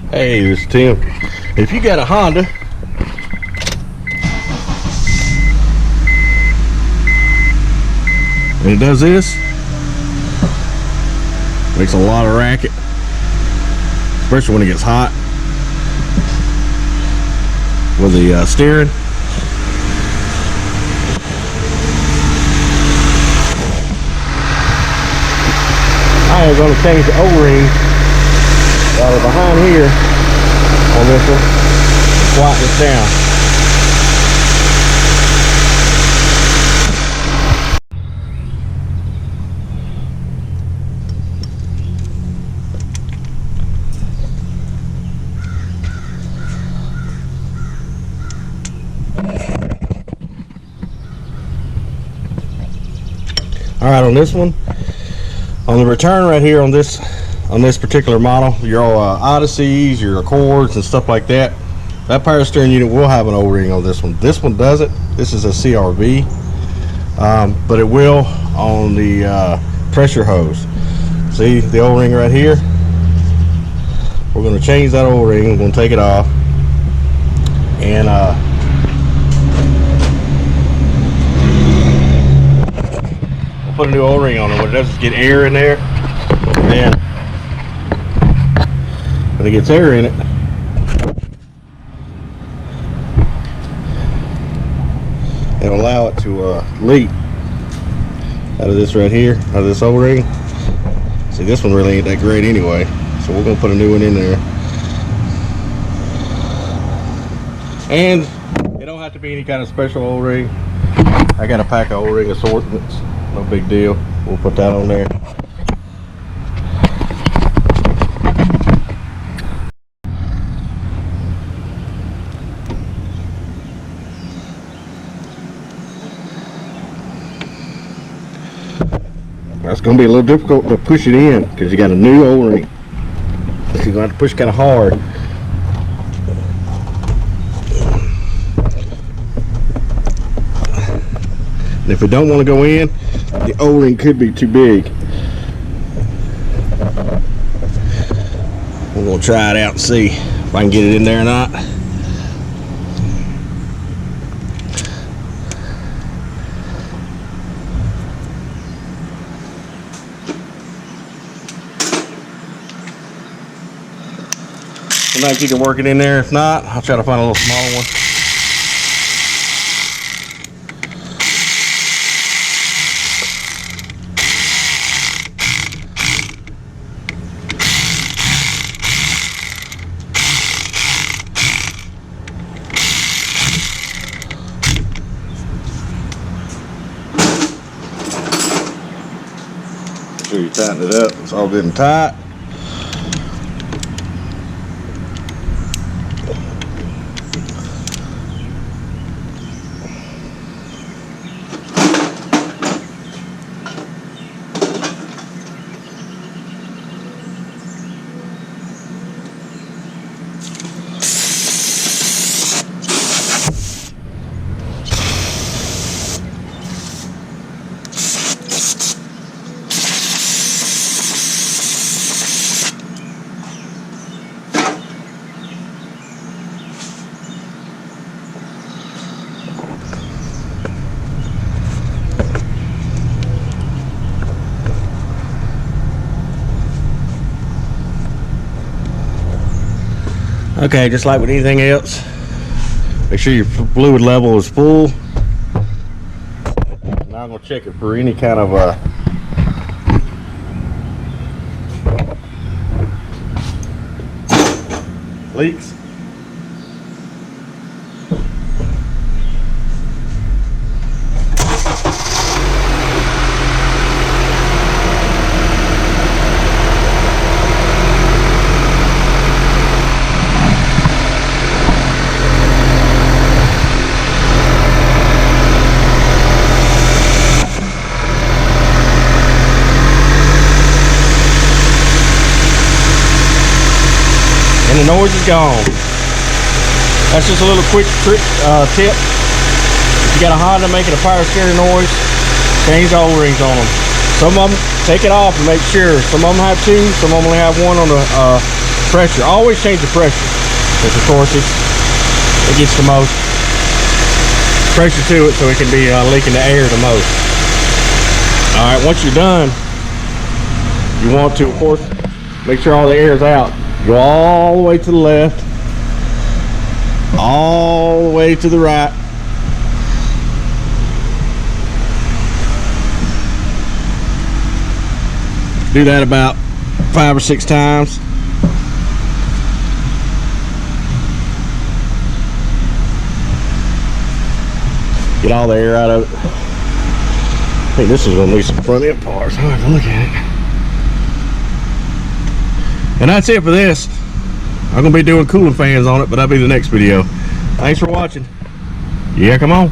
Hey, this is Tim. If you got a Honda and it does this, makes a lot of racket, especially when it gets hot with the steering. I am going to change the O-ring out of behind here on this one and quiet this down. All right, on this one, on the return right here on this particular model, your Odysseys, your Accords and stuff like that, that power steering unit will have an O-ring on this one. This one doesn't. This is a CRV, but it will on the pressure hose. See the O-ring right here? We're going to change that O-ring. We're going to take it off and we'll put a new O-ring on it. What it does is get air in there, and when it gets air in it, it'll allow it to leak out of this right here, out of this O-ring. See, this one really ain't that great anyway, so we're gonna put a new one in there. And it don't have to be any kind of special O-ring. I got a pack of O-ring assortments, no big deal. We'll put that on there. That's going to be a little difficult to push it in because you got a new O-ring. So you're going to have to push kind of hard. And if it don't want to go in, the O-ring could be too big. We're going to try it out and see if I can get it in there or not. Sometimes you can work it in there. If not, I'll try to find a little smaller one. Make sure you tighten it up. It's all good and tight. Okay, just like with anything else, make sure your fluid level is full. Now I'm going to check it for any kind of leaks. And the noise is gone. That's just a little quick trick tip. If you got a Honda making a power steering noise, change the O-rings on them. Some of them, take it off and make sure. Some of them have two, some of them only have one on the Pressure, always change the pressure, because of course it gets the most pressure to it, so it can be leaking the air the most. All right, once you're done, you want to, of course, make sure all the air is out. Go all the way to the left, all the way to the right. Do that about 5 or 6 times. Get all the air out of it. I think this is going to need some front end parts. I'll have to look at it. And that's it for this. I'm going to be doing cooling fans on it, but that'll be the next video. Thanks for watching. Yeah, come on.